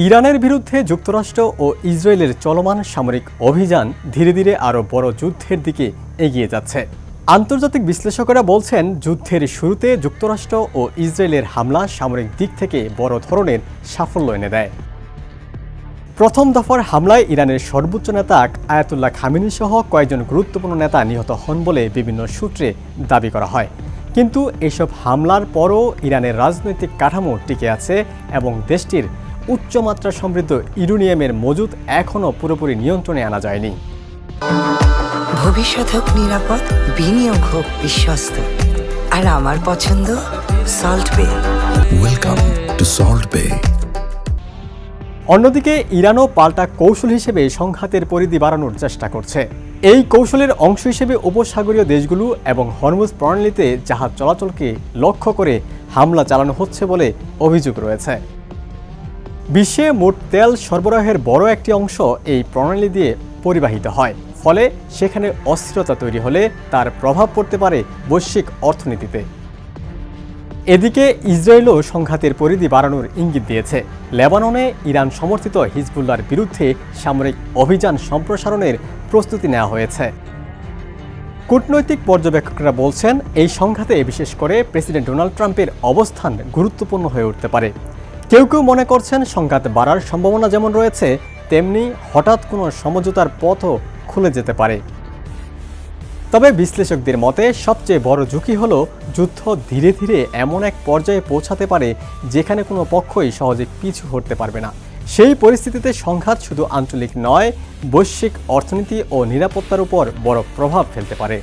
ইরানের বিরুদ্ধে যুক্তরাষ্ট্র ও ইসরায়েলের চলমান সামরিক অভিযান ধীরে ধীরে আরও বড় যুদ্ধের দিকে এগিয়ে যাচ্ছে। আন্তর্জাতিক বিশ্লেষকেরা বলছেন, যুদ্ধের শুরুতে যুক্তরাষ্ট্র ও ইসরায়েলের হামলা সামরিক দিক থেকে বড় ধরনের সাফল্য এনে দেয়। প্রথম দফার হামলায় ইরানের সর্বোচ্চ নেতা আয়াতুল্লাহ খামেনি সহ কয়েকজন গুরুত্বপূর্ণ নেতা নিহত হন বলে বিভিন্ন সূত্রে দাবি করা হয়। কিন্তু এসব হামলার পরও ইরানের রাজনৈতিক কাঠামো টিকে আছে এবং দেশটির উচ্চমাত্রা সমৃদ্ধ ইউরেনিয়ামের মজুদ এখনও পুরোপুরি নিয়ন্ত্রণে আনা যায়নি। ভবিষ্যৎ হোক নিরাপদ, বিনিয়োগ হোক বিশ্বস্ত, আর আমার পছন্দ সল্ট বে। ওয়েলকাম টু সল্ট বে। অন্যদিকে ইরানও পাল্টা কৌশল হিসেবে সংঘাতের পরিধি বাড়ানোর চেষ্টা করছে। এই কৌশলের অংশ হিসেবে উপসাগরীয় দেশগুলো এবং হরমুজ প্রণালীতে জাহাজ চলাচলকে লক্ষ্য করে হামলা চালানো হচ্ছে বলে অভিযোগ রয়েছে। বিশ্বে মোট তেল সরবরাহের বড় একটি অংশ এই প্রণালী দিয়ে পরিবাহিত হয়, ফলে সেখানে অস্থিরতা তৈরি হলে তার প্রভাব পড়তে পারে বৈশ্বিক অর্থনীতিতে। এদিকে ইসরায়েলও সংঘাতের পরিধি বাড়ানোর ইঙ্গিত দিয়েছে। লেবাননে ইরান সমর্থিত হিজবুল্লাহর বিরুদ্ধে সামরিক অভিযান সম্প্রসারণের প্রস্তুতি নেওয়া হয়েছে। কূটনৈতিক পর্যবেক্ষকরা বলছেন, এই সংঘাতে বিশেষ করে প্রেসিডেন্ট ডোনাল্ড ট্রাম্পের অবস্থান গুরুত্বপূর্ণ হয়ে উঠতে পারে। কেউ কেউ মনে করছেন, সংঘাত বাড়ার সম্ভাবনা যেমন রয়েছে, তেমনি হঠাৎ কোনো সমঝোতার পথও খুলে যেতে পারে। তবে বিশ্লেষকদের মতে সবচেয়ে বড় ঝুঁকি হলো যুদ্ধ ধীরে ধীরে এমন এক পর্যায়ে পৌঁছাতে পারে যেখানে কোনো পক্ষই সহজে পিছু হটতে পারবে না। সেই পরিস্থিতিতে সংঘাত শুধু আঞ্চলিক নয়, বৈশ্বিক অর্থনীতি ও নিরাপত্তার উপর বড় প্রভাব ফেলতে পারে।